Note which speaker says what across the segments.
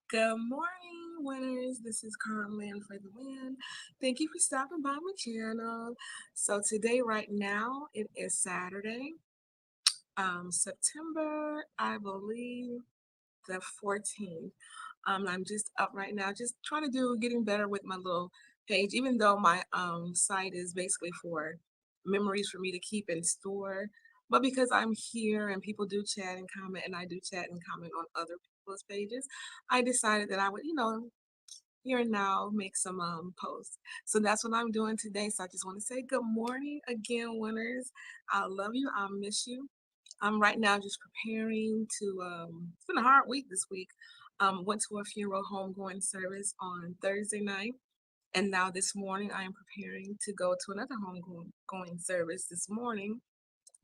Speaker 1: Good morning, winners. This is Carm-Lynn for the win. Thank you for stopping by my channel. So today, right now, it is Saturday, September, I believe, the 14th. I'm just up right now, just trying to getting better with my little page, even though my site is basically for memories for me to keep and store. But because I'm here and people do chat and comment, and I do chat and comment on other people's pages, I decided that I would, here and now make some posts. So that's what I'm doing today. So I just want to say good morning again, winners. I love you. I miss you. I'm right now just preparing to. It's been a hard week this week. Went to a funeral homegoing service on Thursday night, and now this morning I am preparing to go to another homegoing service this morning.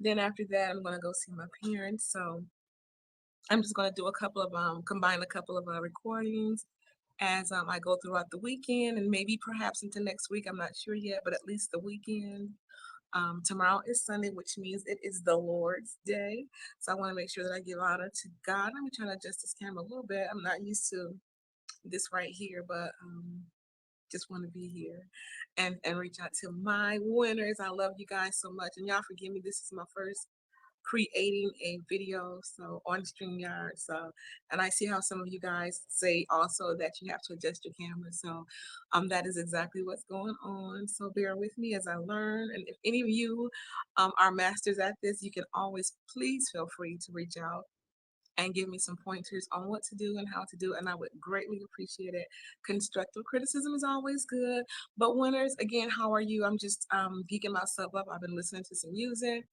Speaker 1: Then after that, I'm gonna go see my parents. So I'm just gonna do a couple of combine a couple of recordings as I go throughout the weekend and maybe perhaps into next week. I'm not sure yet, but at least the weekend. Tomorrow is Sunday, which means it is the Lord's Day. So I want to make sure that I give honor to God. Let me try to adjust this camera a little bit. I'm not used to this right here, but just want to be here and reach out to my winners. I love you guys so much. And y'all forgive me. This is my first creating a video so on StreamYard. So and I see how some of you guys say also that you have to adjust your camera. So that is exactly what's going on. So bear with me as I learn. And if any of you are masters at this, you can always please feel free to reach out and give me some pointers on what to do and how to do it, and I would greatly appreciate it. Constructive criticism is always good. But winners, again, how are you? I'm just geeking myself up. I've been listening to some music.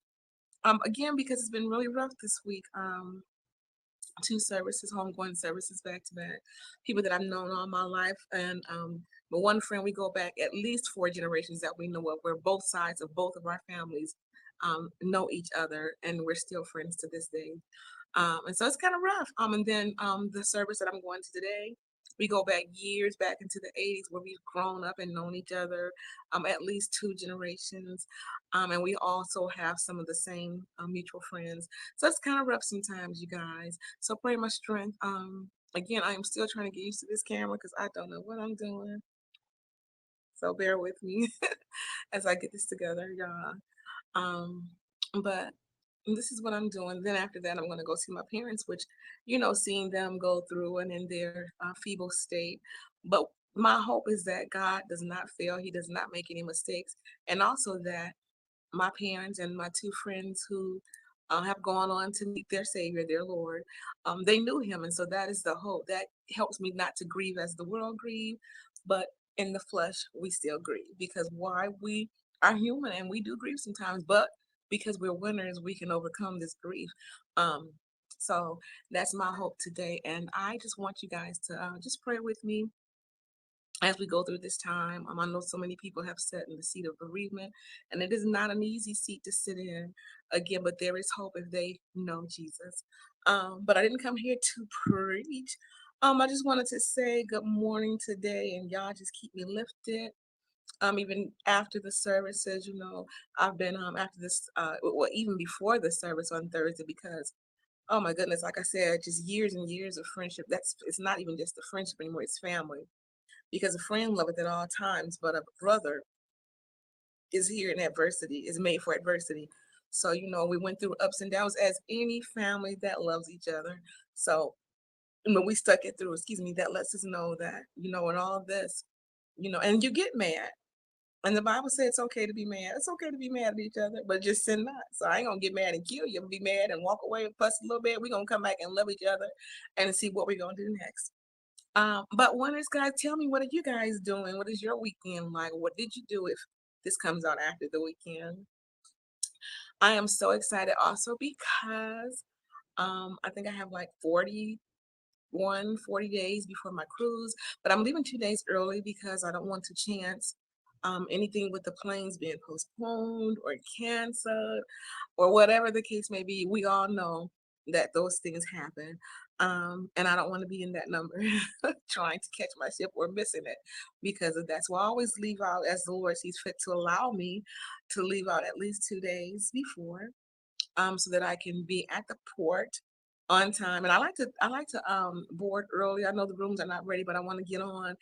Speaker 1: Again, because it's been really rough this week. Two services, homegoing services back to back. People that I've known all my life, and but one friend we go back at least 4 generations that we know of, where both sides of both of our families know each other, and we're still friends to this day. And so it's kind of rough. And then the service that I'm going to today, we go back years back into the 80s where we've grown up and known each other, at least 2 generations. And we also have some of the same mutual friends. So it's kind of rough sometimes, you guys. So pray my strength. Again, I am still trying to get used to this camera because I don't know what I'm doing. So bear with me as I get this together, y'all. Um, but this is what I'm doing. Then after that, I'm going to go see my parents, which, seeing them go through and in their feeble state. But my hope is that God does not fail. He does not make any mistakes. And also that my parents and my 2 friends who have gone on to meet their Savior, their Lord, they knew Him. And so that is the hope. That helps me not to grieve as the world grieve, but in the flesh, we still grieve because why we are human and we do grieve sometimes, but because we're winners, we can overcome this grief. Um, so that's my hope today. And I just want you guys to just pray with me as we go through this time. I know so many people have sat in the seat of bereavement, and it is not an easy seat to sit in again, but there is hope if they know Jesus. But I didn't come here to preach. I just wanted to say good morning today, and y'all just keep me lifted. Even after the services, I've been after this, well, even before the service on Thursday, because oh my goodness, like I said, just years and years of friendship. It's not even just a friendship anymore; it's family because a friend loveth at all times, but a brother is here in adversity, is made for adversity. So, we went through ups and downs as any family that loves each other. So, when we stuck it through, excuse me, that lets us know that, in all of this, and you get mad. And the Bible says it's okay to be mad. It's okay to be mad at each other, but just sin not. So I ain't gonna get mad and kill you. I'm gonna be mad and walk away and fuss a little bit. We're gonna come back and love each other and see what we're gonna do next. But winners, guys, tell me, what are you guys doing? What is your weekend like? What did you do if this comes out after the weekend? I am so excited also because I think I have like 40 days before my cruise, but I'm leaving 2 days early because I don't want to chance anything with the planes being postponed or canceled or whatever the case may be. We all know that those things happen. And I don't want to be in that number trying to catch my ship or missing it because of that. So I always leave out as the Lord sees fit to allow me to leave out at least 2 days before so that I can be at the port on time. And I like to board early. I know the rooms are not ready, but I want to get on,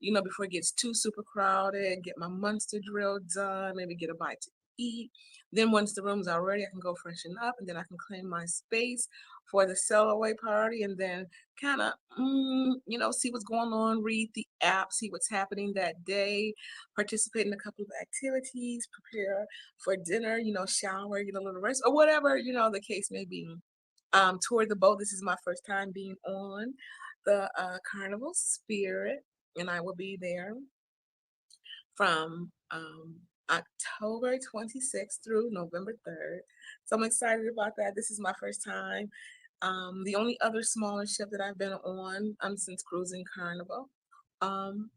Speaker 1: before it gets too super crowded, get my monster drill done, maybe get a bite to eat. Then once the rooms are ready, I can go freshen up and then I can claim my space for the sell away party and then kind of, see what's going on, read the app, see what's happening that day, participate in a couple of activities, prepare for dinner, shower, get a little rest, or whatever, the case may be. Toward the boat. This is my first time being on the Carnival Spirit, and I will be there from October 26th through November 3rd. So I'm excited about that. This is my first time. The only other smaller ship that I've been on since cruising Carnival um,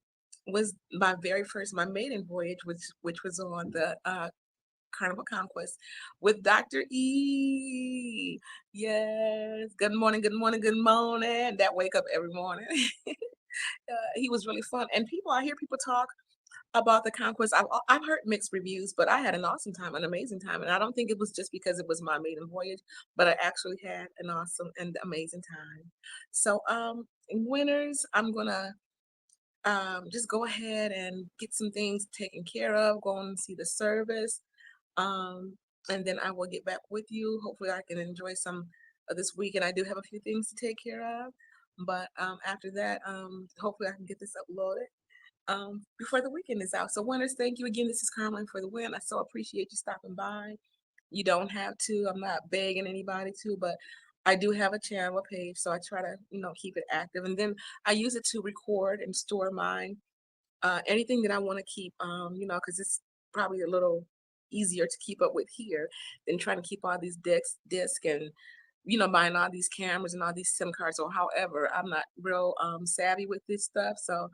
Speaker 1: was my maiden voyage, which was on the Carnival Conquest with Dr. E. Yes. Good morning, good morning, good morning. That wake up every morning. He was really fun. And I hear people talk about the Conquest. I've heard mixed reviews, but I had an awesome time, an amazing time. And I don't think it was just because it was my maiden voyage, but I actually had an awesome and amazing time. So, winners, I'm going to just go ahead and get some things taken care of, go and see the service. Um, and then I will get back with you. Hopefully, I can enjoy some of this week. And I do have a few things to take care of. But after that, hopefully, I can get this uploaded before the weekend is out. So, winners, thank you again. This is Carm-Lynn for the win. I so appreciate you stopping by. You don't have to. I'm not begging anybody to, but I do have a channel, a page, so I try to, keep it active. And then I use it to record and store my anything that I want to keep, because it's probably a little easier to keep up with here than trying to keep all these discs and buying all these cameras and all these SIM cards or however. I'm not real savvy with this stuff, so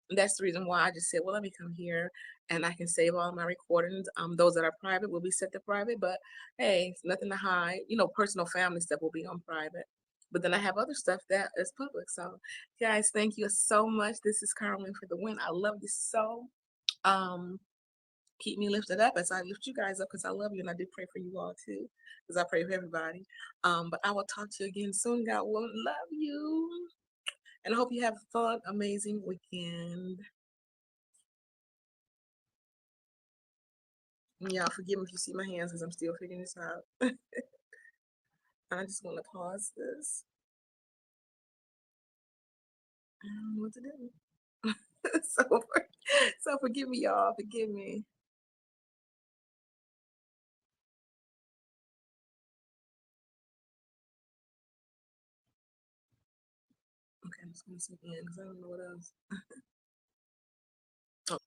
Speaker 1: that's the reason why I just said, well, let me come here and I can save all my recordings. Those that are private will be set to private, but hey, it's nothing to hide. Personal family stuff will be on private. But then I have other stuff that is public. So, guys, thank you so much. This is Carmen for the win. I love you so. Um, Keep me lifted up as I lift you guys up because I love you and I do pray for you all too because I pray for everybody. But I will talk to you again soon. God willing, love you. And I hope you have a fun, amazing weekend. Y'all forgive me if you see my hands because I'm still figuring this out. I just want to pause this. I don't know what to do. so, so forgive me, y'all. Forgive me. Okay, I'm just gonna see again because I don't know what else. Oh,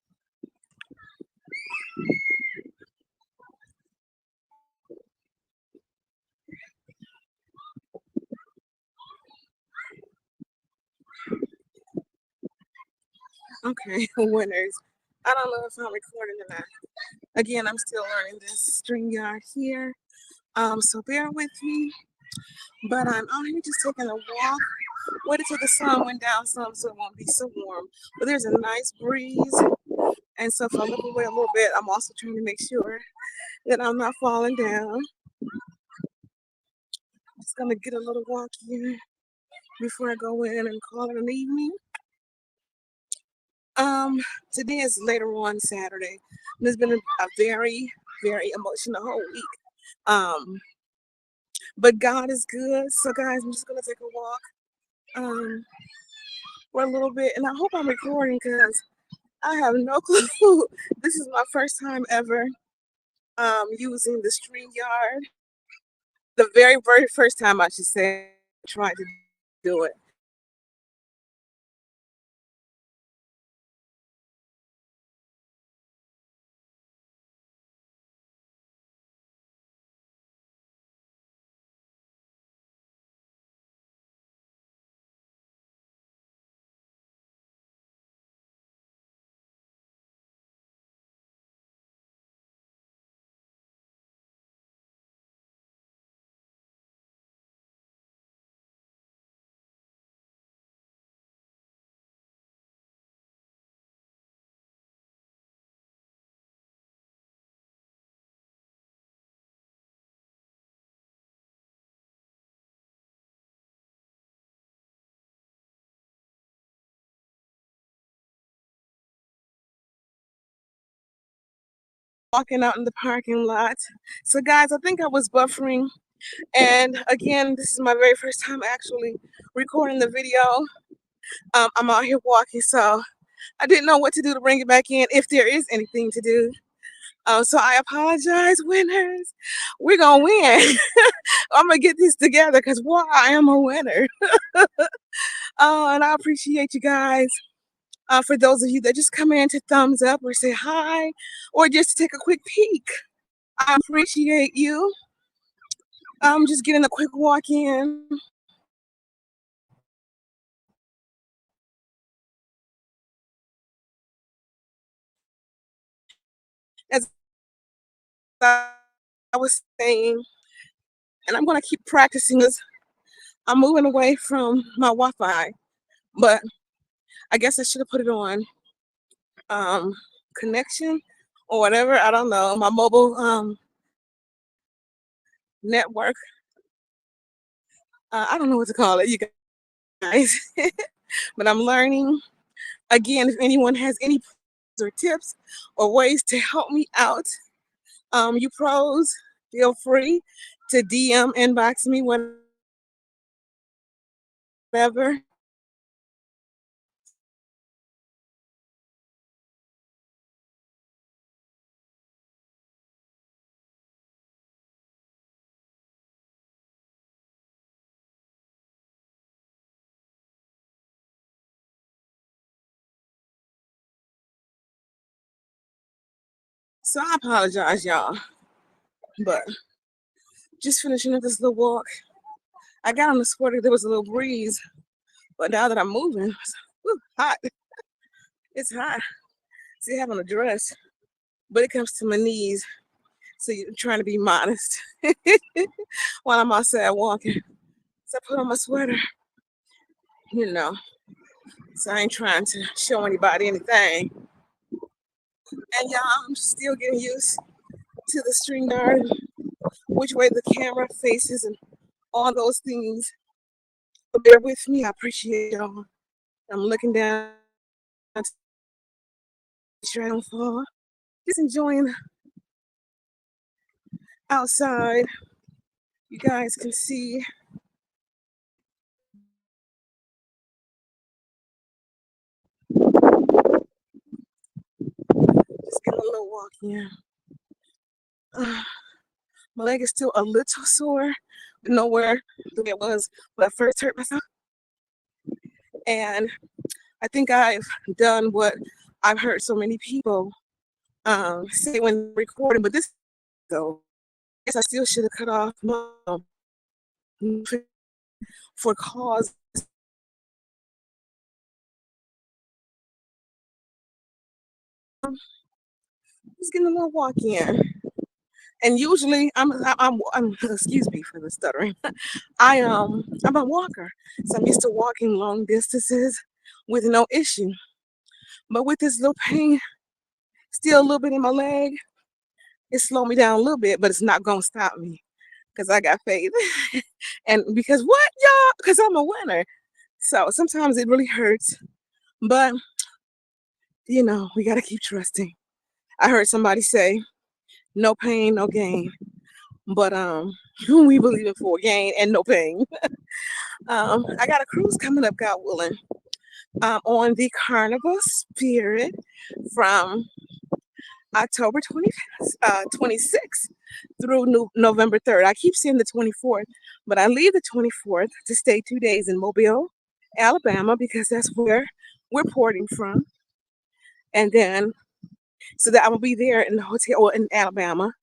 Speaker 1: okay, winners. I don't know if I'm recording or not. Again, I'm still learning this string yard here. So bear with me. But I'm out here just taking a walk. Waited till the sun went down some so it won't be so warm. But there's a nice breeze. And so if I look away a little bit, I'm also trying to make sure that I'm not falling down. I'm just gonna get a little walk here before I go in and call it an evening. Um, Today is later on Saturday. And it's been a very, very emotional whole week. Um, but God is good. So guys, I'm just gonna take a walk for a little bit, and I hope I'm recording because I have no clue. This is my first time ever using the StreamYard. The very, very first time I should say trying to do it. walking out in the parking lot. So, guys, I think I was buffering. And again, this is my very first time actually recording the video. I'm out here walking, so I didn't know what to do to bring it back in if there is anything to do. So I apologize, winners. We're gonna win. I'm gonna get this together because why I am a winner. And I appreciate you guys. For those of you that just come in to thumbs up or say hi, or just take a quick peek, I appreciate you. I'm just getting a quick walk in. As I was saying, and I'm gonna keep practicing this. I'm moving away from my Wi-Fi, but I guess I should have put it on connection or whatever. I don't know. My mobile network. I don't know what to call it, you guys. But I'm learning. Again, if anyone has any or tips or ways to help me out, you pros, feel free to DM inbox me whatever. So I apologize, y'all. But just finishing up this little walk. I got on the sweater, there was a little breeze, but now that I'm moving, it's hot. It's hot. See, I have on a dress, but it comes to my knees. So you're trying to be modest while I'm outside walking. So I put on my sweater, you know. So I ain't trying to show anybody anything. And y'all, I'm still getting used to the string guard, which way the camera faces, and all those things. But bear with me. I appreciate y'all. I'm looking down to make sure I don't fall. Just enjoying outside. You guys can see. Just getting a little walk in. My leg is still a little sore, but nowhere the way it was when I first hurt myself. And I think I've done what I've heard so many people say when recording, but this though, I guess I still should have cut off my for cause. Just getting a little walk in. And usually I'm excuse me for the stuttering. I'm a walker. So I'm used to walking long distances with no issue. But with this little pain still a little bit in my leg, it slowed me down a little bit, but it's not gonna stop me because I got faith. And because what, y'all? Because I'm a winner. So sometimes it really hurts, but we gotta keep trusting. I heard somebody say, no pain, no gain. But we believe in for gain and no pain. I got a cruise coming up, God willing, on the Carnival Spirit from October 26th through November 3rd. I keep saying the 24th, but I leave the 24th to stay 2 days in Mobile, Alabama, because that's where we're porting from. And then, so that I will be there in the hotel or in Alabama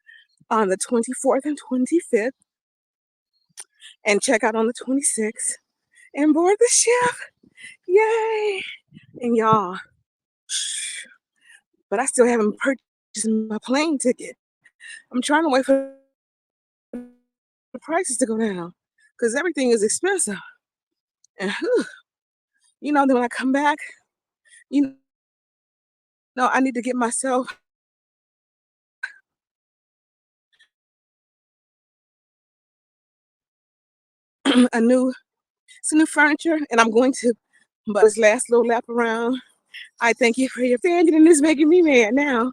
Speaker 1: on the 24th and 25th and check out on the 26th and board the ship. Yay! And y'all, but I still haven't purchased my plane ticket. I'm trying to wait for the prices to go down because everything is expensive. And then when I come back, you I need to get myself a new some new furniture, and I'm going to. But this last little lap around, I thank you for your opinion, and it's making me mad now.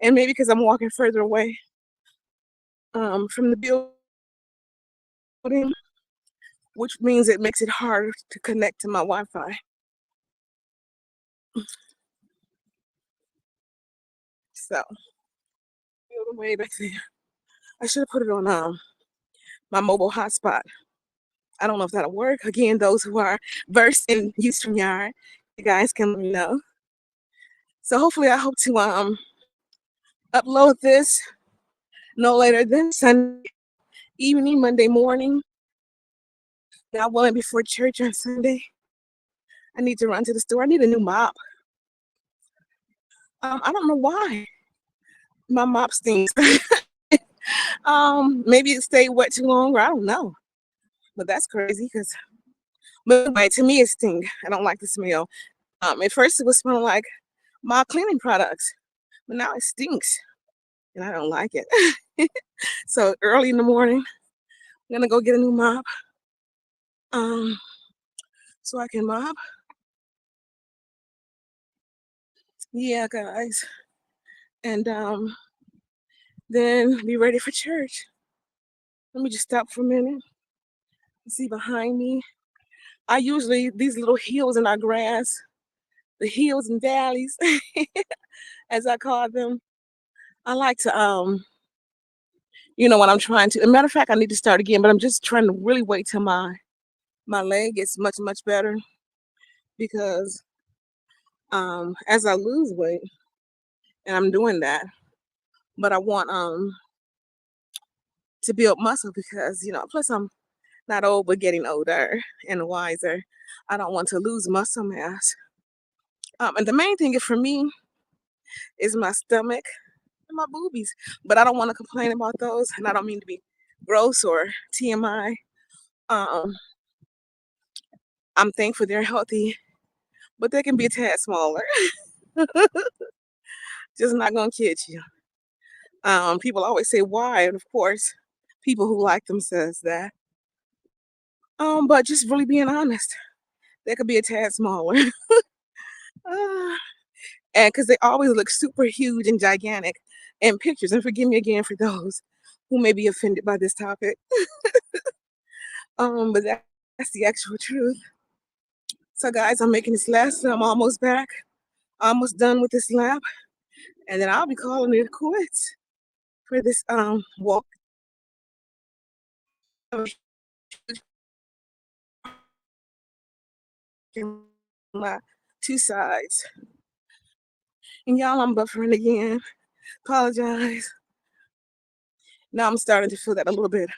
Speaker 1: And maybe because I'm walking further away from the building, which means it makes it harder to connect to my Wi-Fi. So the way back there, I should have put it on my mobile hotspot. I don't know if that'll work. Again, those who are versed in use from yard, you guys can let me know. So hopefully, I hope to upload this no later than Sunday evening, Monday morning. God willing, before church on Sunday. I need to run to the store. I need a new mop. I don't know why my mop stinks. Maybe it stayed wet too long, or I don't know. But that's crazy because, but anyway, to me it stinks. I don't like the smell. At first it was smelling like my cleaning products, but now it stinks, and I don't like it. So early in the morning, I'm gonna go get a new mop, um, so I can mop. Yeah, guys, and then be ready for church. Let me just stop for a minute and see behind me. I usually these little hills in our grass, the hills and valleys, as I call them. I like to when I'm trying to. As a matter of fact, I need to start again, but I'm just trying to really wait till my leg gets much better because as I lose weight, and I'm doing that, but I want to build muscle because plus I'm not old but getting older and wiser. I don't want to lose muscle mass. And the main thing for me is my stomach and my boobies, but I don't want to complain about those, and I don't mean to be gross or TMI. Um, I'm thankful they're healthy, but they can be a tad smaller. Just not gonna kid you. People always say why, and of course, people who like them says that. But just really being honest, they could be a tad smaller. uh, and because they always look super huge and gigantic in pictures. And forgive me again for those who may be offended by this topic. But that's the actual truth. So guys, I'm making this last and I'm almost back. Almost done with this lap. And then I'll be calling it quits for this walk. My two sides. And y'all, I'm buffering again. Apologize. Now I'm starting to feel that a little bit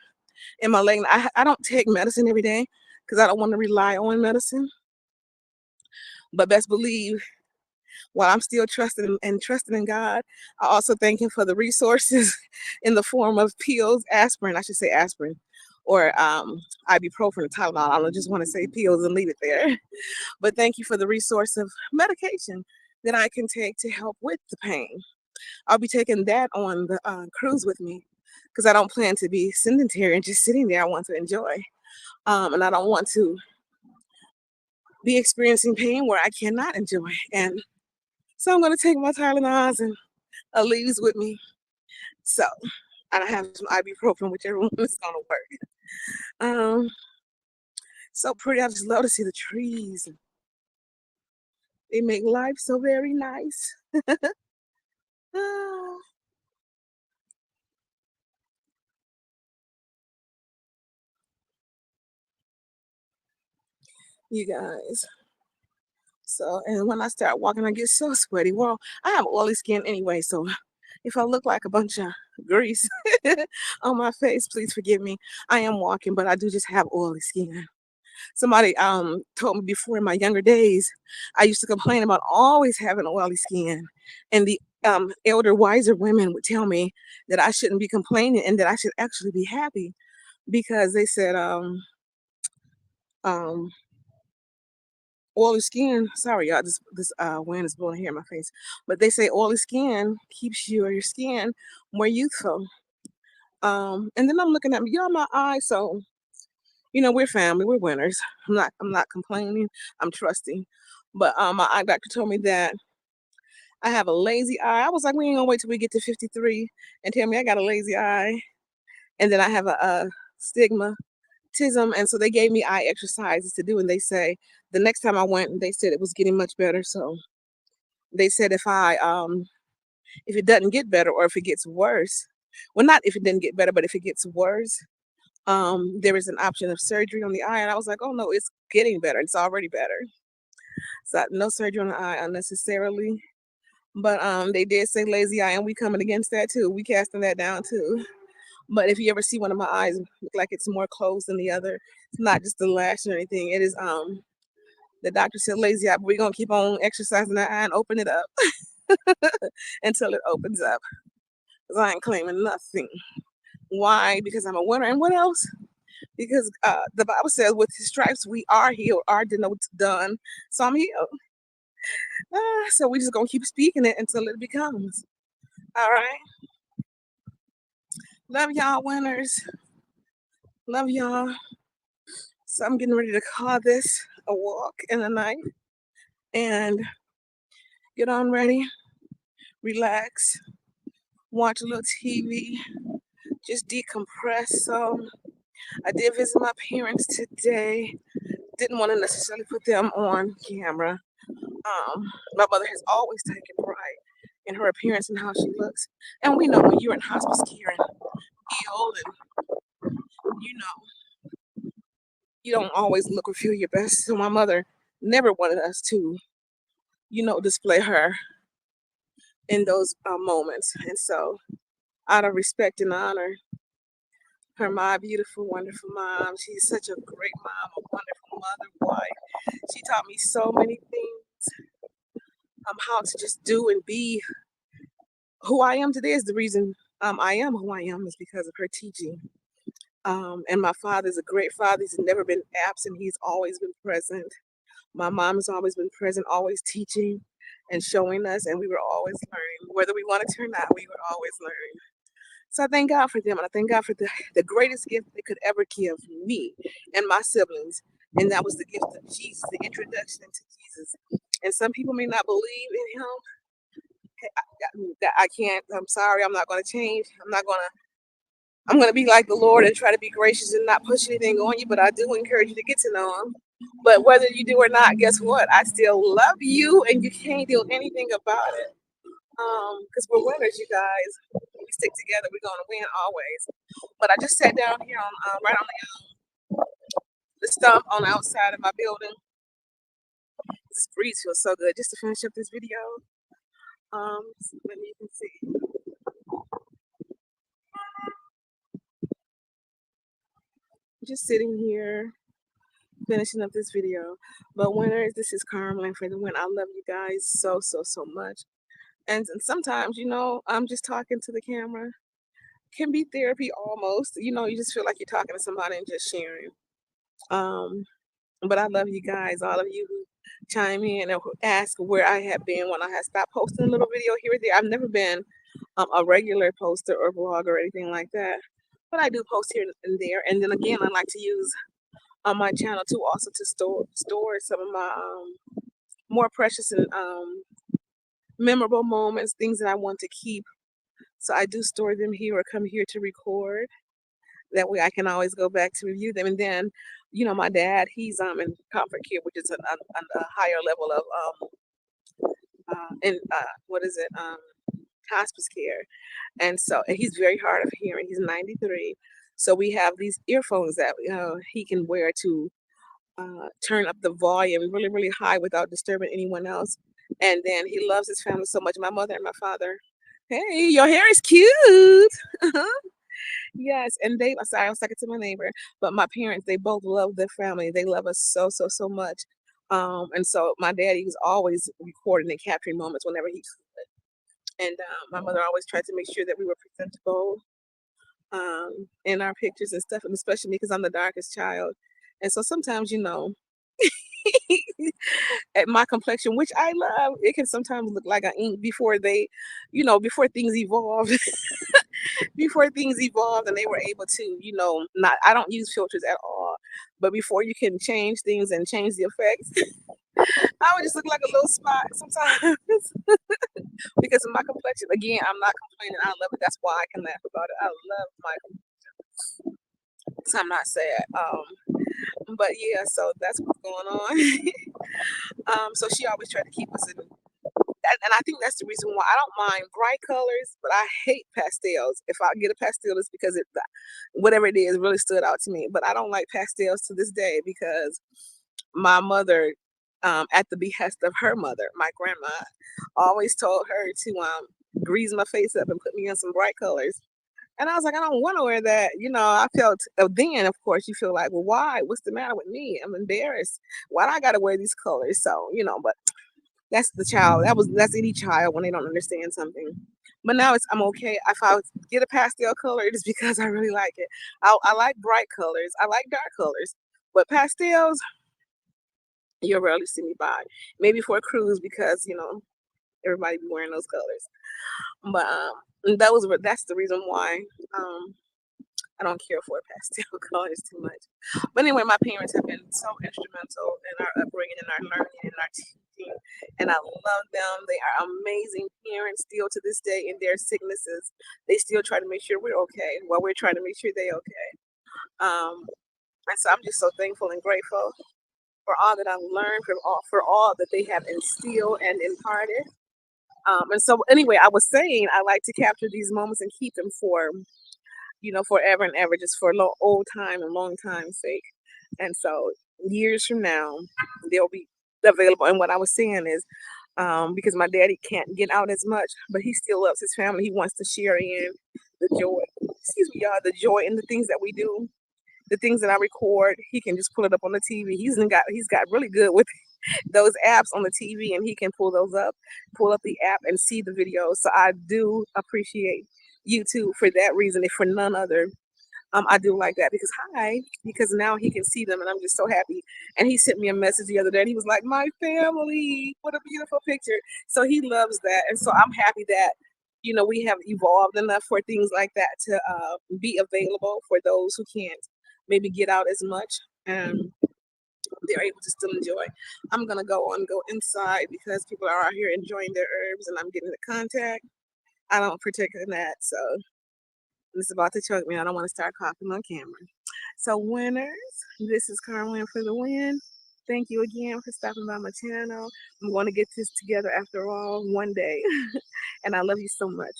Speaker 1: in my leg. I don't take medicine every day because I don't want to rely on medicine. But best believe, while I'm still trusting in God, I also thank Him for the resources in the form of pills, aspirin. I should say aspirin, or ibuprofen or Tylenol. I don't just want to say pills and leave it there. But thank you for the resource of medication that I can take to help with the pain. I'll be taking that on the cruise with me because I don't plan to be sedentary and just sitting there. I want to enjoy, and I don't want to be experiencing pain where I cannot enjoy. And so I'm going to take my Tylenols and Aleve with me. So, and I have some ibuprofen, whichever one is going to work. Um, so pretty. I just love to see the trees. They make life so very nice. Ah, you guys. So, and when I start walking, I get so sweaty. Well, I have oily skin anyway, so if I look like a bunch of grease on my face, please forgive me. I am walking, but I do just have oily skin. Somebody told me before in my younger days, I used to complain about always having oily skin, and the elder, wiser women would tell me that I shouldn't be complaining and that I should actually be happy because they said um, oily skin. Sorry, y'all. This wind is blowing hair in my face, but they say oily skin keeps your skin more youthful. And then I'm looking at me, y'all, my eyes. So we're family, we're winners. I'm not complaining. I'm trusting. But my eye doctor told me that I have a lazy eye. I was like, we ain't gonna wait till we get to 53 and tell me I got a lazy eye. And then I have a stigmatism, and so they gave me eye exercises to do. And they say the next time I went, they said it was getting much better. So they said if it doesn't get better or if it gets worse, well, not if it didn't get better, but if it gets worse, there is an option of surgery on the eye. And I was like, oh no, it's getting better. It's already better. So no surgery on the eye unnecessarily. But they did say lazy eye, and we coming against that too. We casting that down too. But if you ever see one of my eyes look like it's more closed than the other, it's not just the lash or anything. It is the doctor said lazy eye, but we're gonna keep on exercising that eye and open it up until it opens up. Cause I ain't claiming nothing. Why? Because I'm a winner. And what else? Because the Bible says, with his stripes we are healed. Our denotes done. So I'm healed. So we just gonna keep speaking it until it becomes. All right. Love y'all, winners. Love y'all. So I'm getting ready to call this a walk in the night and get on ready, relax, watch a little TV, just decompress. So I did visit my parents today. Didn't want to necessarily put them on camera. My mother has always taken pride in her appearance and how she looks. And we know when you're in hospice care and ill and you know, you don't always look or feel your best. So my mother never wanted us to, display her in those moments. And so, out of respect and honor, her my beautiful, wonderful mom. She's such a great mom, a wonderful mother, wife. She taught me so many things. How to just do and be who I am today is the reason I am who I am is because of her teaching. And my father's a great father. He's never been absent. He's always been present. My mom has always been present, always teaching and showing us, and we were always learning. Whether we wanted to or not, we were always learning. So I thank God for them, and I thank God for the greatest gift they could ever give me and my siblings, and that was the gift of Jesus, the introduction into Jesus. And some people may not believe in Him. That I can't. I'm sorry. I'm not going to change. I'm gonna be like the Lord and try to be gracious and not push anything on you. But I do encourage you to get to know Him. But whether you do or not, guess what? I still love you, and you can't do anything about it. Because we're winners, you guys. We stick together, we're gonna win always. But I just sat down here on right on the stump on the outside of my building. This breeze feels so good. Just to finish up this video, let me you can see. Just sitting here finishing up this video. But winners, this is Carm-Lynn for the win. I love you guys so so much. And sometimes, I'm just talking to the camera can be therapy almost. You just feel like you're talking to somebody and just sharing. Um, but I love you guys, all of you who chime in and who ask where I have been when I have stopped posting a little video here or there. I've never been a regular poster or vlog or anything like that. But I do post here and there. And then again, I like to use on my channel too also to store some of my more precious and memorable moments, things that I want to keep. So I do store them here or come here to record. That way I can always go back to review them. And then, my dad, he's in comfort care, which is a higher level of in what is it? Hospice care. And so and he's very hard of hearing. He's 93. So we have these earphones that he can wear to turn up the volume really, really high without disturbing anyone else. And then he loves his family so much. My mother and my father. Hey, your hair is cute. Yes, and sorry, I was talking to my neighbor, but my parents, they both love their family. They love us so, so, so much. And so my daddy was always recording and capturing moments whenever he could. And my mother always tried to make sure that we were presentable in our pictures and stuff, and especially me because I'm the darkest child. And so sometimes, at my complexion, which I love, it can sometimes look like I ink before before things evolved. Before things evolved and they were able to, not I don't use filters at all. But before you can change things and change the effects, I would just look like a little spot sometimes. because of my complexion. Again, I'm not complaining. I love it. That's why I can laugh about it. I love my so I'm not sad. But yeah, so that's what's going on. So she always tried to keep us in and I think that's the reason why I don't mind bright colors, but I hate pastels. If I get a pastel, it's because whatever it is really stood out to me. But I don't like pastels to this day because my mother, at the behest of her mother, my grandma, always told her to grease my face up and put me in some bright colors. And I was like, I don't want to wear that. I felt then, of course, you feel like, well, why? What's the matter with me? I'm embarrassed. Why do I got to wear these colors? So, but that's the child. That's any child when they don't understand something. But now I'm okay. If I get a pastel color, it is because I really like it. I like bright colors. I like dark colors. But pastels, you'll rarely see me buy. Maybe for a cruise because, everybody be wearing those colors. But that's the reason why um I don't care for pastel colors too much. But anyway, my parents have been so instrumental in our upbringing and our learning and our teaching, and I love them. They are amazing parents still to this day in their sicknesses. They still try to make sure we're okay while we're trying to make sure they're okay. And so I'm just so thankful and grateful for all that I've learned, for all that they have instilled and imparted. And so anyway, I was saying I like to capture these moments and keep them for forever and ever, just for a old time and long time's sake. And so years from now, they'll be available. And what I was saying is, because my daddy can't get out as much, but he still loves his family. He wants to share in the joy, excuse me, y'all, the joy in the things that we do, the things that I record. He can just pull it up on the TV. He's got really good with those apps on the TV, and he can pull up the app and see the videos. So I do appreciate YouTube for that reason, if for none other. I do like that because now he can see them, and I'm just so happy. And he sent me a message the other day, and he was like, "My family, what a beautiful picture!" So he loves that, and so I'm happy that we have evolved enough for things like that to be available for those who can't maybe get out as much. And they're able to still enjoy. I'm gonna go inside because people are out here enjoying their herbs, and I'm getting the contact. I don't partake in that, so it's about to choke me. I don't want to start coughing on camera. So, winners, this is Carm-Lynn for the win. Thank you again for stopping by my channel. I'm going to get this together after all one day. And I love you so much.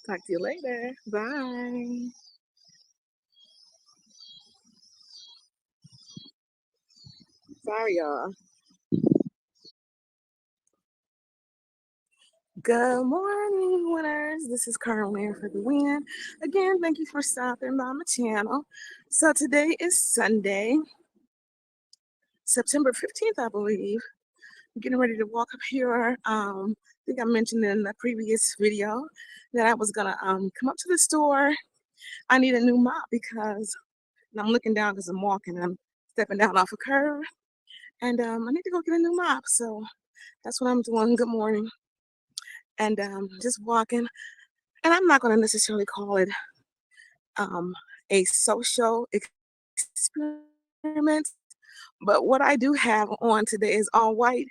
Speaker 1: Talk to you later. Bye. Sorry, y'all. Good morning, winners. This is Carm-Lynn for the win. Again, thank you for stopping by my channel. So today is Sunday, September 15th, I believe. I'm getting ready to walk up here. I think I mentioned in the previous video that I was gonna come up to the store. I need a new mop because and I'm looking down because I'm walking and I'm stepping down off a curb. And I need to go get a new mop. So that's what I'm doing. Good morning. And just walking. And I'm not going to necessarily call it um, a social experiment, but what I do have on today is all white.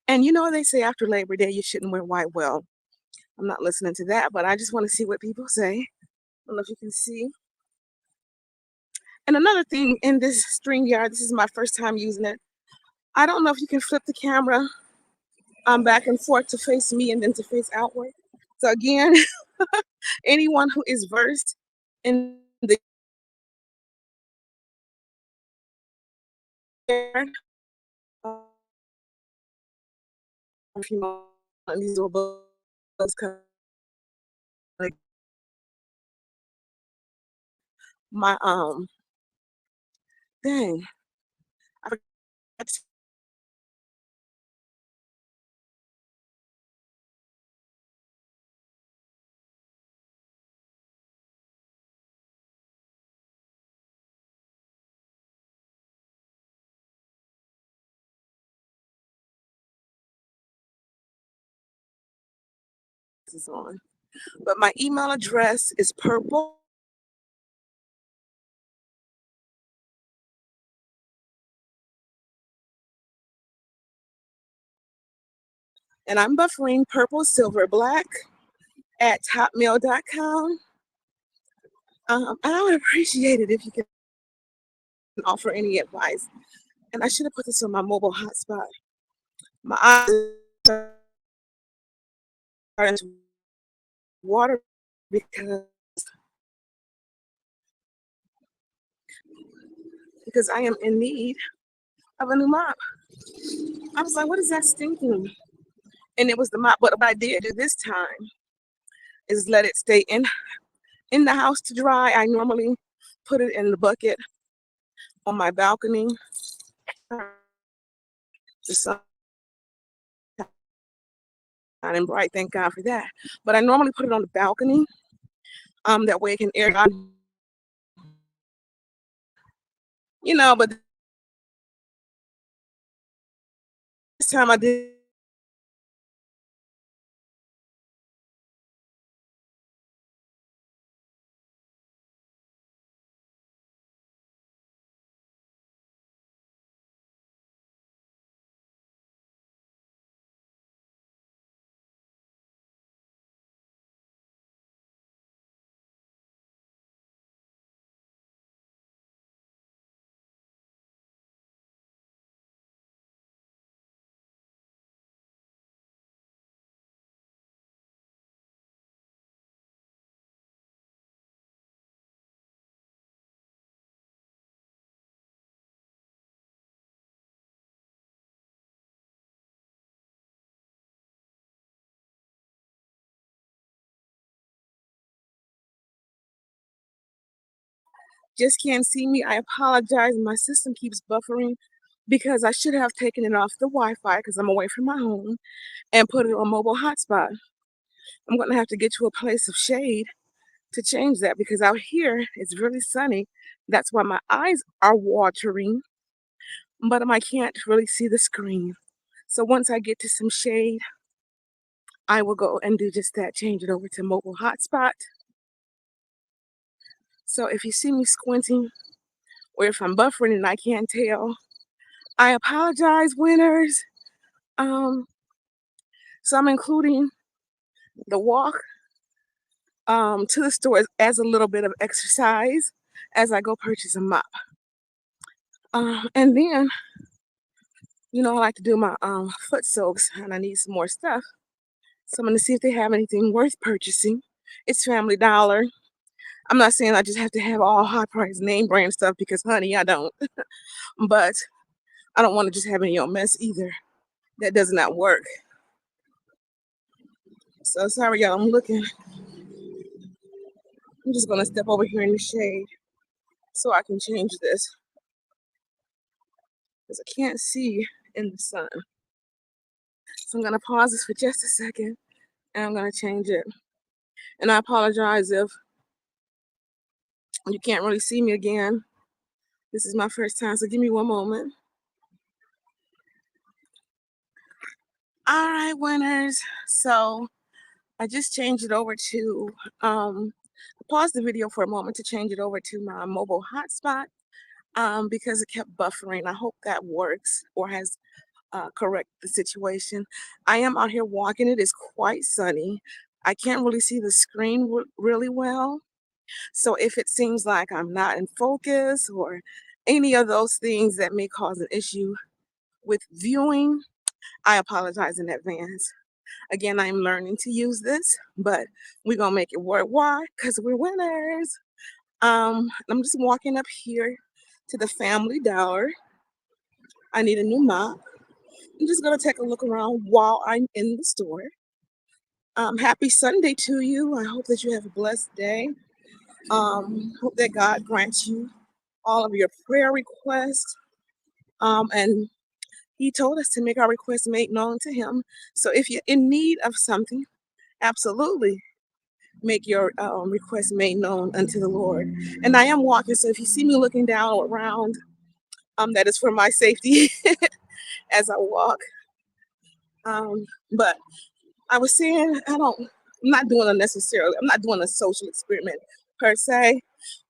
Speaker 1: And they say after Labor Day you shouldn't wear white. Well, I'm not listening to that, but I just want to see what people say. I don't know if you can see. And another thing in this StreamYard, this is my first time using it. I don't know if you can flip the camera back and forth to face me and then to face outward. So again, anyone who is versed in the these little buzz cut, like my dang, I forgot this is on. But my email address is purple And I'm buffering purple, silver, black at hotmail.com. And I would appreciate it if you can offer any advice. And I should have put this on my mobile hotspot. My eyes are starting to water because I am in need of a new mop. I was like, what is that stinking? And it was the mop. But what I did do this time is let it stay in the house to dry. I normally put it in the bucket on my balcony. The sun and bright, thank God for that. But I normally put it on the balcony. That way it can air out. But this time I did just can't see me. I apologize. My system keeps buffering because I should have taken it off the Wi-Fi because I'm away from my home and put it on mobile hotspot. I'm going to have to get to a place of shade to change that because out here it's really sunny. That's why my eyes are watering, but I can't really see the screen. So once I get to some shade, I will go and do just that, change it over to mobile hotspot. So if you see me squinting or if I'm buffering and I can't tell, I apologize, winners. Um, so I'm including the walk to the store as a little bit of exercise as I go purchase a mop. And then, I like to do my foot soaks and I need some more stuff. So I'm going to see if they have anything worth purchasing. It's Family Dollar. I'm not saying I just have to have all high price name brand stuff because, honey, I don't. But I don't want to just have any old mess either. That does not work. So sorry, y'all. I'm looking. I'm just going to step over here in the shade so I can change this because I can't see in the sun. So I'm going to pause this for just a second and I'm going to change it. And I apologize if you can't really see me again. This is my first time, so give me one moment. All right, winners. So I just changed it over to, pause the video for a moment to change it over to my mobile hotspot because it kept buffering. I hope that works or has correct the situation. I am out here walking. It is quite sunny. I can't really see the screen really well. So if it seems like I'm not in focus or any of those things that may cause an issue with viewing, I apologize in advance. Again, I'm learning to use this, but we're gonna make it work. Why? Because we're winners. I'm just walking up here to the Family Dollar. I need a new mop. I'm just gonna take a look around while I'm in the store. Happy Sunday to you. I hope that you have a blessed day. Hope that God grants you all of your prayer requests. And He told us to make our requests made known to Him. So if you're in need of something, absolutely make your request made known unto the Lord. And I am walking, so if you see me looking down or around, that is for my safety as I walk. But I was saying, I'm not doing a social experiment per se,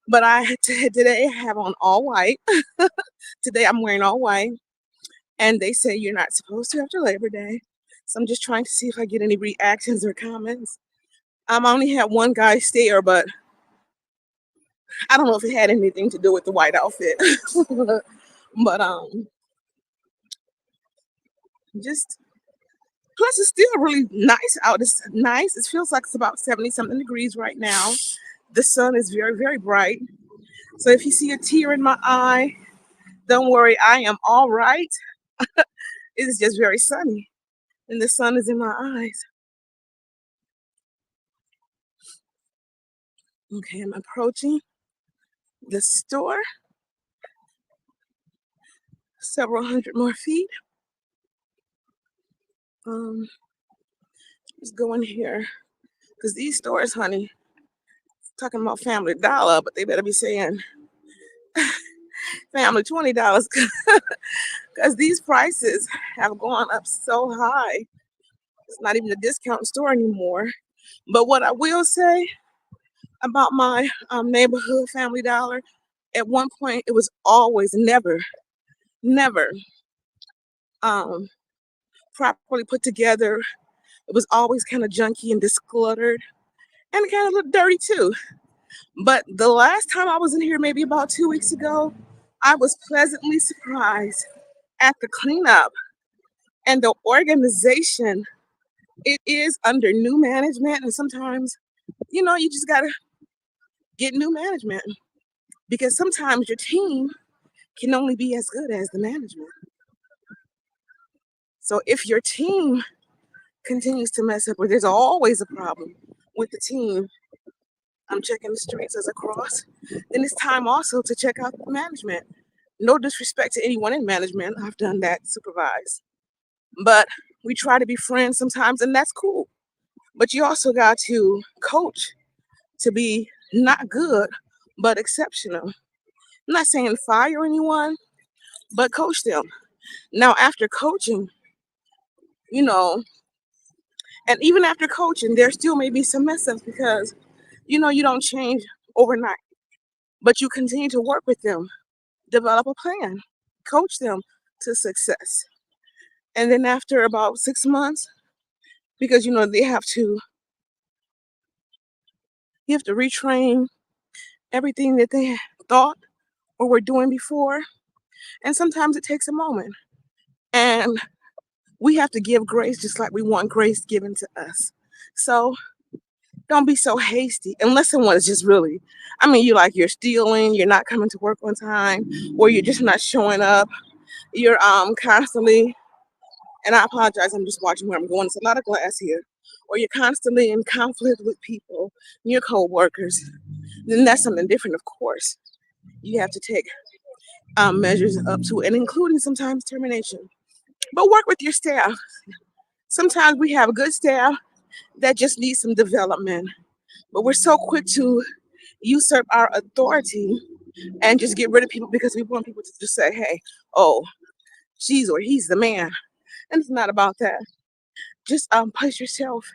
Speaker 1: but today I have on all white. Today I'm wearing all white, and they say you're not supposed to after Labor Day. So I'm just trying to see if I get any reactions or comments. I only had one guy stare, but I don't know if it had anything to do with the white outfit. But just plus it's still really nice out. It's nice. It feels like it's about 70 something degrees right now. The sun is very, very bright. So if you see a tear in my eye, don't worry, I am all right. It is just very sunny and the sun is in my eyes. Okay, I'm approaching the store, several hundred more feet. Let's go in here because these stores, honey, talking about Family Dollar, but they better be saying Family $20 because these prices have gone up so high. It's not even a discount store anymore. But what I will say about my neighborhood Family Dollar, at one point it was always never um, properly put together. It was always kind of junky and discluttered and it kind of looked dirty too. But the last time I was in here, maybe about 2 weeks ago, I was pleasantly surprised at the cleanup and the organization. It is under new management, and sometimes, you just gotta get new management because sometimes your team can only be as good as the management. So if your team continues to mess up, or there's always a problem with the team, I'm checking the streets as I cross, then it's time also to check out the management. No disrespect to anyone in management, I've done that, supervise. But we try to be friends sometimes, and that's cool. But you also got to coach to be not good, but exceptional. I'm not saying fire anyone, but coach them. Now, after coaching, you know, and even after coaching, there still may be some mess ups because, you don't change overnight, but you continue to work with them, develop a plan, coach them to success. And then after about 6 months, because they you have to retrain everything that they thought or were doing before. And sometimes it takes a moment. And we have to give grace just like we want grace given to us. So don't be so hasty unless someone is just really, you're stealing, you're not coming to work on time, or you're just not showing up. You're constantly, and I apologize, I'm just watching where I'm going. It's a lot of glass here. Or you're constantly in conflict with people, your co-workers, then that's something different, of course. You have to take measures up to and including sometimes termination. But work with your staff. Sometimes we have good staff that just need some development, but we're so quick to usurp our authority and just get rid of people because we want people to just say, hey, oh, she's or he's the man. And it's not about that. Just place yourself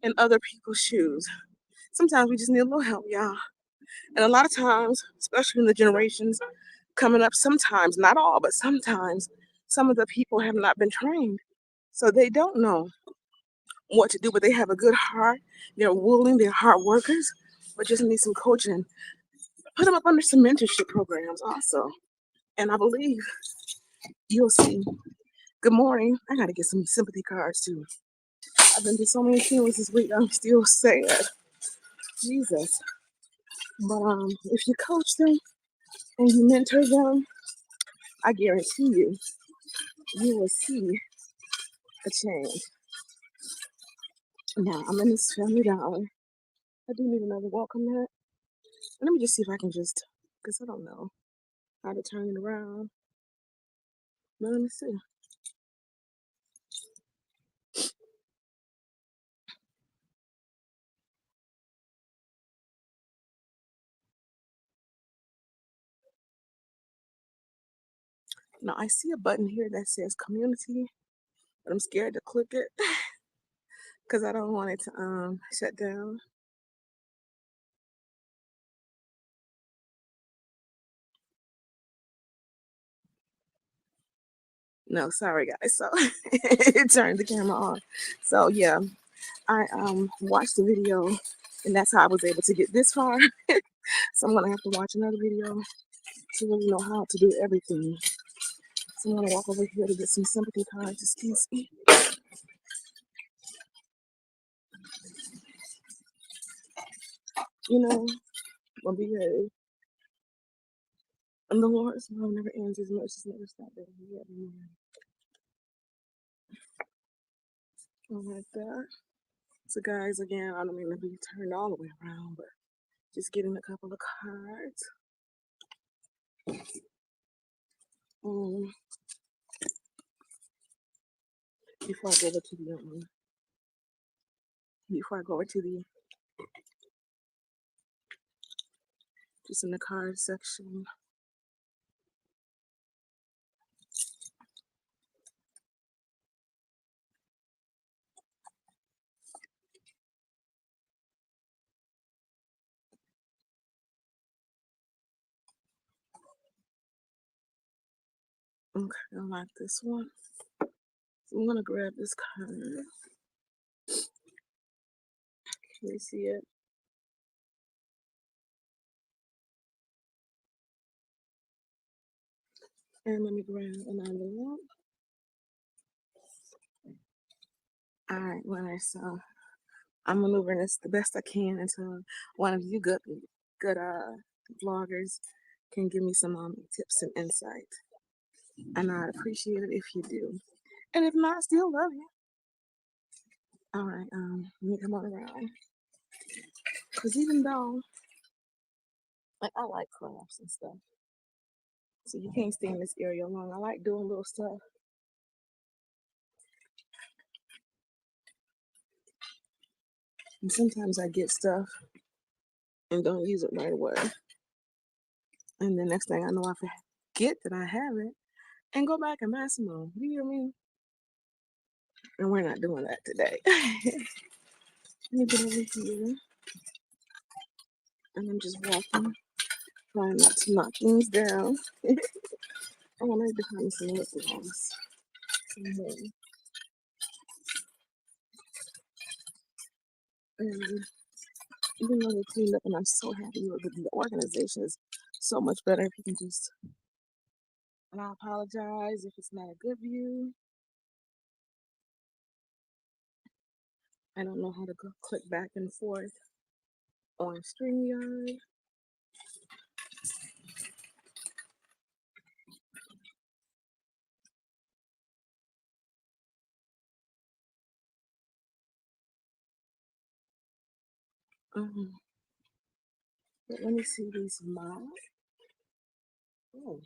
Speaker 1: in other people's shoes. Sometimes we just need a little help, y'all. And a lot of times, especially in the generations coming up, sometimes, not all, but sometimes, some of the people have not been trained. So they don't know what to do, but they have a good heart. They're willing, they're hard workers, but just need some coaching. Put them up under some mentorship programs also. And I believe you'll see. Good morning. I got to get some sympathy cards too. I've been to so many funerals this week, I'm still sad. Jesus. But if you coach them and you mentor them, I guarantee you will see a change. Now, I'm in this Family Dollar. I do need another welcome mat. Let me just see if I can because I don't know how to turn it around. But let me see. Now, I see a button here that says community, but I'm scared to click it because I don't want it to shut down. No, sorry guys. So it turned the camera on. So yeah, I watched the video and that's how I was able to get this far. So I'm gonna have to watch another video to really know how to do everything. So I'm gonna walk over here to get some sympathy cards. Excuse me. You know, I'll be ready. And the Lord's love never ends, His mercies never stop. Like that. So guys, again, I don't mean to be turned all the way around, but just getting a couple of cards. Um, before I go over to the just in the card section. Okay, I like this one. So I'm gonna grab this card. Can you see it? And let me grab another one. All right, well, so I'm maneuvering this the best I can until one of you good vloggers can give me some tips and insight. And I'd appreciate it if you do. And if not, still love you. All right, let me come on around. Because even though, like, I like crafts and stuff. So you can't stay in this area long. I like doing little stuff. And sometimes I get stuff and don't use it right away. And the next thing I know, I forget that I have it and go back and buy some more. You hear me? And we're not doing that today. Let me get over here. And I'm just walking, trying not to knock things down. I want to behind some lip gloss. And even though they cleaned up, and I'm so happy with the organization is so much better if you can just. And I apologize if it's not a good view. I don't know how to go click back and forth on StreamYard. But let me see these mods. Oh,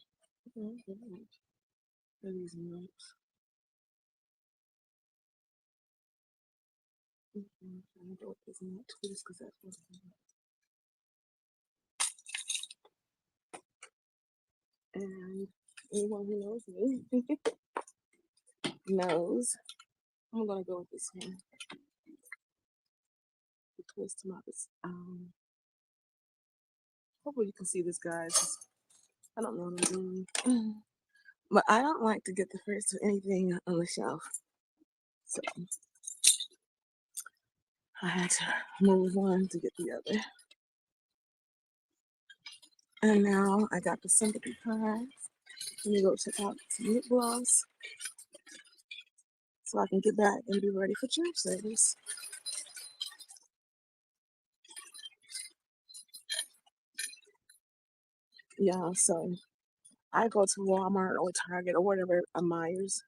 Speaker 1: okay, these mods. I don't this not twist because that's what's and anyone who knows me knows I'm gonna go with this one. The twist mods. Hopefully you can see this, guys. I don't know what I'm doing. But I don't like to get the first of anything on the shelf. So I had to move one to get the other. And now I got the sympathy cards. Let me go check out some lip gloss so I can get back and be ready for church service. Yeah, so I go to Walmart or Target or whatever, a Myers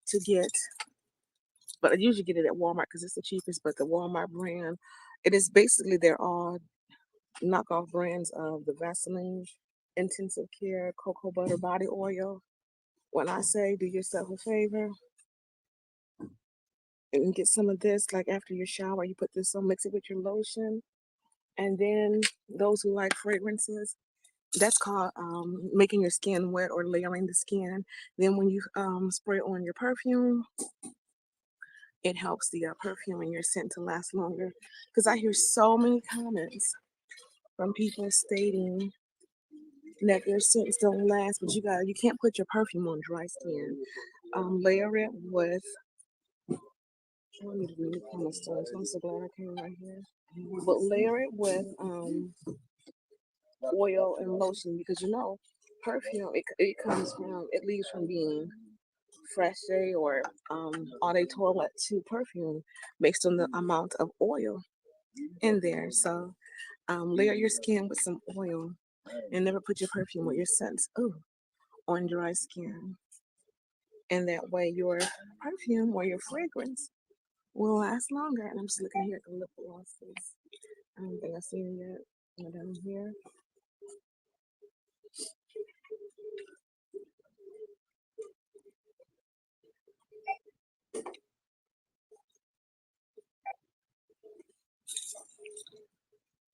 Speaker 1: to get, but I usually get it at Walmart because it's the cheapest. But the Walmart brand, it is basically they're all knockoff brands of the Vaseline Intensive Care Cocoa Butter Body Oil. When I say do yourself a favor and get some of this, like after your shower, you put this on, mix it with your lotion. And then those who like fragrances, that's called making your skin wet or layering the skin. Then when you spray on your perfume, it helps the perfume and your scent to last longer. Because I hear so many comments from people stating that their scents don't last, but you can't put your perfume on dry skin. Layer it with. I need to read kind of stuff. So I'm so glad I came right here. But layer it with oil and lotion because perfume it comes from it leaves from being fresh or eau de toilette to perfume based on the amount of oil in there. So layer your skin with some oil and never put your perfume or your scents on dry skin. And that way your perfume or your fragrance will last longer. And I'm just looking here at the lip glosses. I don't think I've seen it yet. Down here.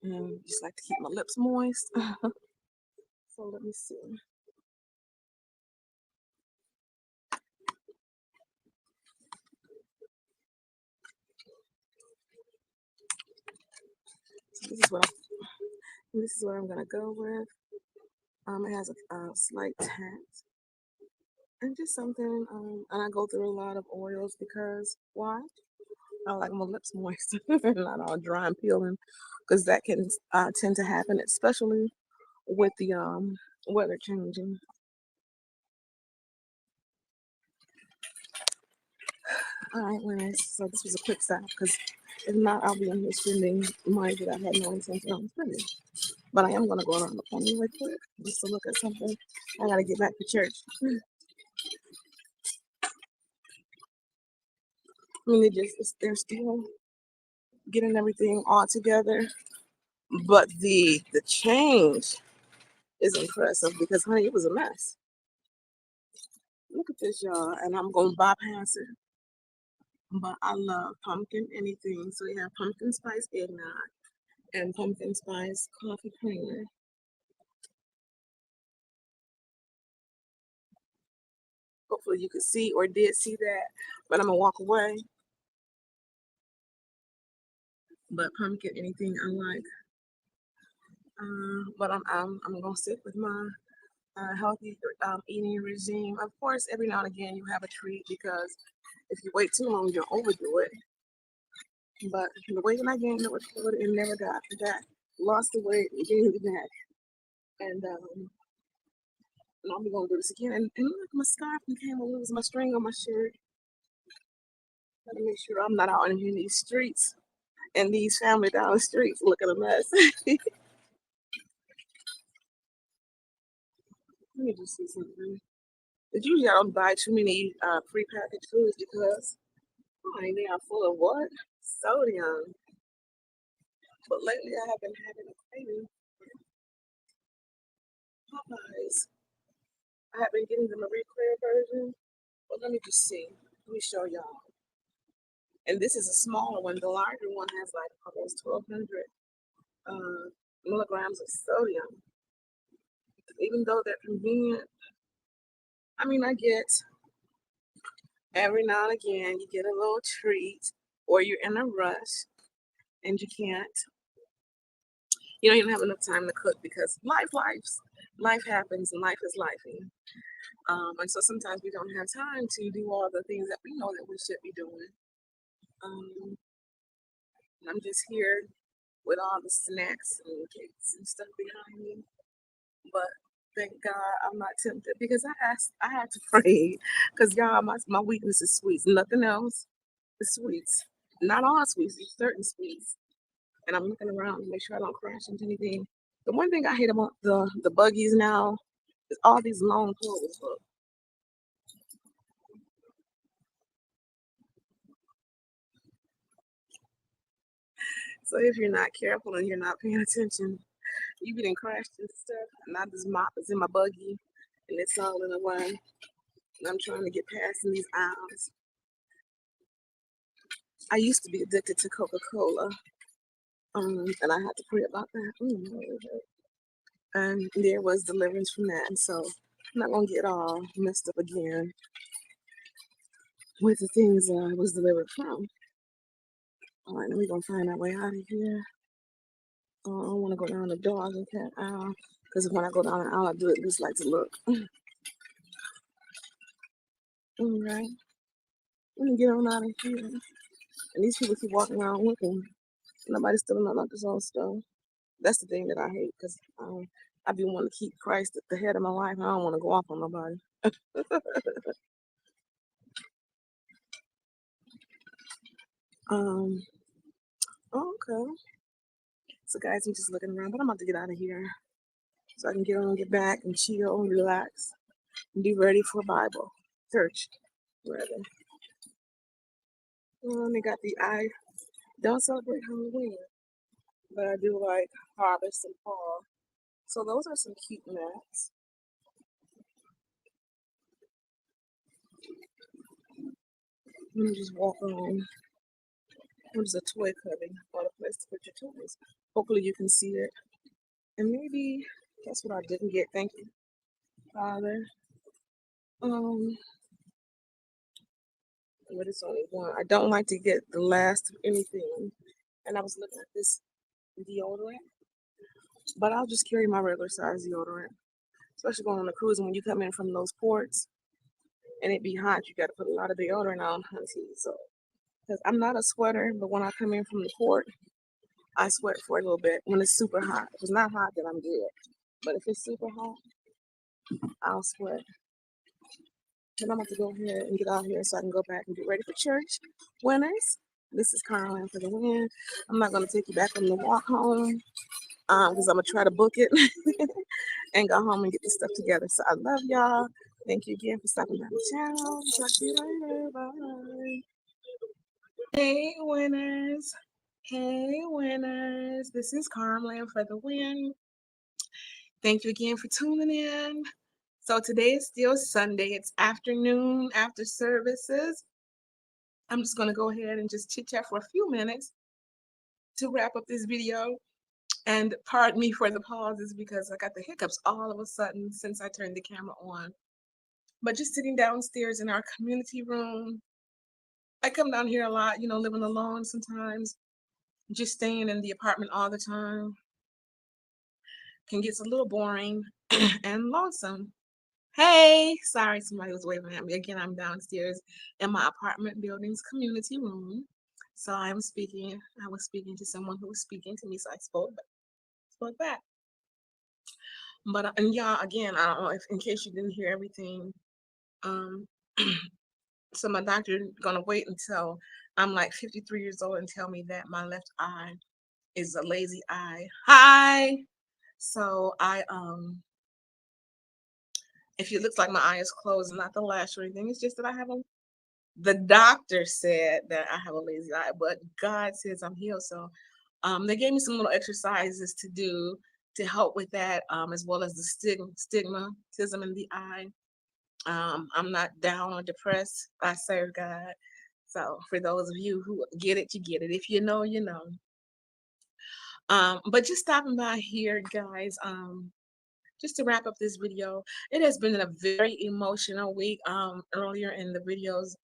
Speaker 1: And just like to keep my lips moist. So let me see. So this is what I'm gonna go with. It has a slight tint and just something. And I go through a lot of oils because why? I like my lips moist, not all dry and peeling, because that can tend to happen, especially with the weather changing. All right, Lance. So this was a quick stop because if not, I'll be in here spending money that I had no intention on spending. But I am gonna go around the corner really quick just to look at something. I gotta get back to church. I mean, they're still getting everything all together, but the change is impressive because honey, it was a mess. Look at this, y'all, and I'm gonna bypass it. But I love pumpkin anything. So we have pumpkin spice eggnog and pumpkin spice coffee creamer. Hopefully you could see or did see that, but I'm gonna walk away. But pumpkin anything I like. But I'm gonna stick with my healthy eating regime. Of course, every now and again you have a treat because if you wait too long, you'll overdo it. But the weight that I gained was good and never got that. Lost the weight, gained it back. And I'm gonna do this again. And look, my scarf became a lose my string on my shirt. Gotta make sure I'm not out in these streets and these family down the streets looking a mess. Let me just see something. But usually I don't buy too many prepackaged foods because they are full of what? Sodium. But lately I have been having a craving for Popeyes. I have been getting the Marie Claire version. But let me just see. Let me show y'all. And this is a smaller one. The larger one has like almost 1,200 milligrams of sodium. Even though they're convenient, I mean, I get every now and again you get a little treat, or you're in a rush and you don't have enough time to cook because life happens and life is lifing. And so sometimes we don't have time to do all the things that we know that we should be doing. Um, and I'm just here with all the snacks and cakes and stuff behind me. But thank God I'm not tempted because I had to pray because y'all, my weakness is sweets, nothing else. It's sweets, not all sweets, just certain sweets. And I'm looking around to make sure I don't crash into anything. The one thing I hate about the buggies now is all these long poles. Look. So if you're not careful and you're not paying attention, you getting crashed into stuff. And I just mop is in my buggy, and it's all in the way. And I'm trying to get past in these aisles. I used to be addicted to Coca-Cola, and I had to pray about that. And there was deliverance from that. And so I'm not gonna get all messed up again with the things I was delivered from. All right, now we're gonna find our way out of here. I don't want to go down the dog and cat aisle. Because when I go down the aisle, I do at least like to look. All right. Let me get on out of here. And these people keep walking around looking. Nobody's stealing nothing out this old stuff. That's the thing that I hate because I be wanting to keep Christ at the head of my life. I don't want to go off on nobody. um, okay. So guys, I'm just looking around, but I'm about to get out of here so I can get on, get back, and chill and relax and be ready for Bible church. Rather, they got the I don't celebrate Halloween, but I do like harvest and fall. So those are some cute mats. Let me just walk on. There's a toy cubby or a place to put your toys. Hopefully you can see it. And maybe that's what I didn't get. Thank you, Father. Um, but it's only one. I don't like to get the last of anything. And I was looking at this deodorant, but I'll just carry my regular size deodorant. Especially going on a cruise and when you come in from those ports and it be hot, you got to put a lot of deodorant on, hunty. So, because I'm not a sweater, but when I come in from the port, I sweat for a little bit when it's super hot. If it's not hot, then I'm good. But if it's super hot, I'll sweat. Then I'm about to go ahead and get out here so I can go back and get ready for church. Winners, this is Carm-Lynn for the win. I'm not going to take you back on the walk home because I'm going to try to book it and go home and get this stuff together. So I love y'all. Thank you again for stopping by the channel. Talk to you later. Bye. Hey, winners. Hey, winners. This is Carm-Lynn for the win. Thank you again for tuning in. So today is still Sunday. It's afternoon after services. I'm just going to go ahead and just chit chat for a few minutes to wrap up this video. And pardon me for the pauses because I got the hiccups all of a sudden since I turned the camera on. But just sitting downstairs in our community room. I come down here a lot, living alone sometimes. Just staying in the apartment all the time can get a little boring and lonesome. Hey, sorry, somebody was waving at me. Again, I'm downstairs in my apartment building's community room. So I was speaking to someone who was speaking to me, so I spoke back. But and yeah, again, I don't know if in case you didn't hear everything, um, so my doctor gonna wait until I'm like 53 years old and tell me that my left eye is a lazy eye. Hi. So if it looks like my eye is closed, not the lash or anything, it's just that the doctor said that I have a lazy eye, but God says I'm healed. So they gave me some little exercises to do to help with that, as well as the stigmatism in the eye. I'm not down or depressed. I serve God. So for those of you who get it, you get it. If you know, you know. But just stopping by here, guys. Just to wrap up this video, it has been a very emotional week. Earlier in the videos,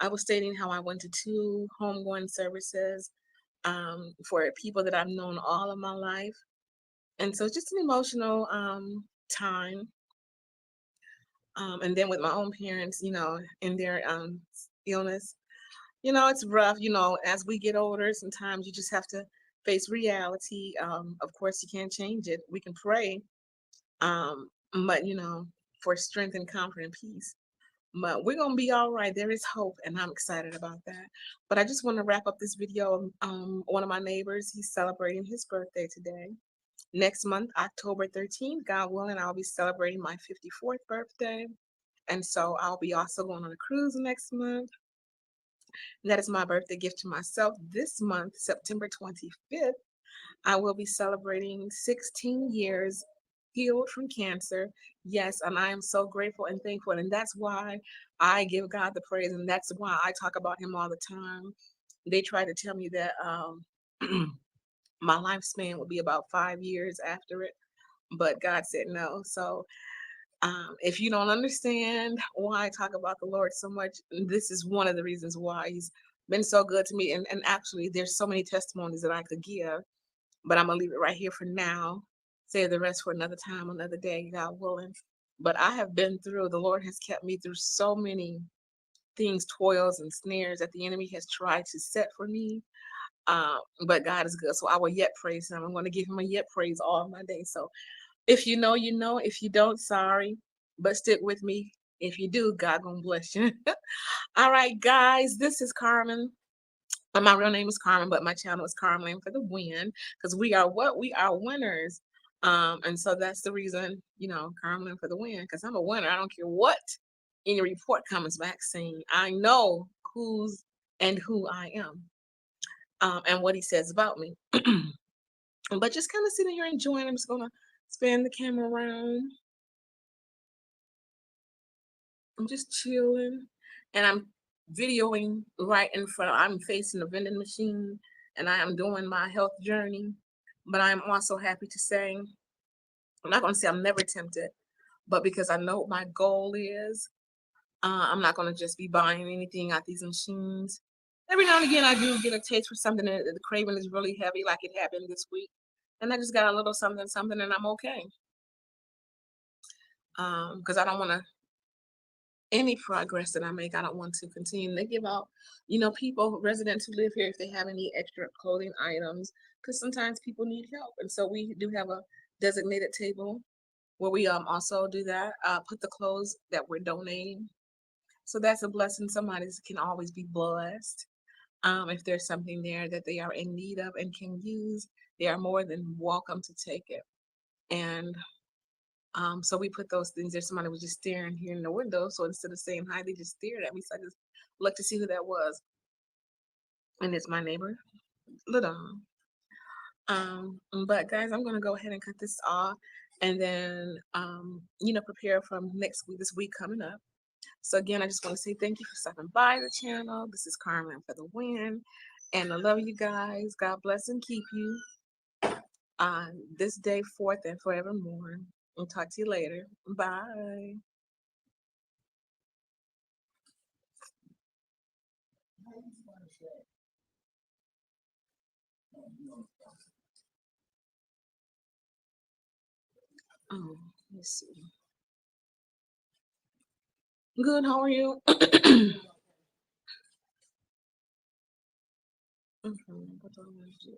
Speaker 1: I was stating how I went to 2 homegoing services for people that I've known all of my life. And so it's just an emotional time. And then with my own parents, in their illness, it's rough. As we get older, sometimes you just have to face reality. Of course, you can't change it. We can pray, but for strength and comfort and peace. But we're gonna be all right. There is hope, and I'm excited about that. But I just want to wrap up this video. One of my neighbors, he's celebrating his birthday today. Next month, October 13th, God willing, I'll be celebrating my 54th birthday. And so I'll be also going on a cruise next month. That is my birthday gift to myself. This month, September 25th, I will be celebrating 16 years healed from cancer. Yes, and I am so grateful and thankful. And that's why I give God the praise. And that's why I talk about him all the time. They try to tell me that my lifespan would be about 5 years after it. But God said no. So if you don't understand why I talk about the Lord so much, this is one of the reasons why he's been so good to me. And actually, there's so many testimonies that I could give, but I'm going to leave it right here for now. save the rest for another time, another day, God willing. But I have been through, the Lord has kept me through so many things, toils and snares that the enemy has tried to set for me. But God is good. So I will yet praise him. I'm going to give him a yet praise all my days. So if you know, you know. If you don't, sorry. But stick with me. If you do, God gonna bless you. All right, guys. This is Carmen. My real name is Carmen, but my channel is Carm-Lynn for the win. Because we are what? We are winners. And so that's the reason, Carm-Lynn for the win. Because I'm a winner. I don't care what any report comes back saying. I know who's and who I am. And what he says about me. But just kind of sitting here enjoying. I'm just gonna spin the camera around. I'm just chilling, and I'm videoing right in front. I'm facing a vending machine, and I am doing my health journey. But I'm also happy to say, I'm not gonna say I'm never tempted, but because I know what my goal is, I'm not gonna just be buying anything out these machines. Every now and again, I do get a taste for something that the craving is really heavy, like it happened this week, and I just got a little something, something, and I'm okay. Because I don't want to any progress that I make, I don't want to continue to give out, people, residents who live here, if they have any extra clothing items, because sometimes people need help. And so we do have a designated table where we also do that, put the clothes that we're donating. So that's a blessing. Somebody can always be blessed. If there's something there that they are in need of and can use, they are more than welcome to take it. And so we put those things there. Somebody was just staring here in the window. So instead of saying hi, they just stared at me. So I just looked to see who that was. And it's my neighbor, Little. But guys, I'm gonna go ahead and cut this off and then prepare for next week, this week coming up. So again, I just want to say thank you for stopping by the channel. This is Carmen for the win. And I love you guys. God bless and keep you this day forth and forevermore. I'll talk to you later. Bye. Let's see. Good, how are you? Mhm, what do I wanna do?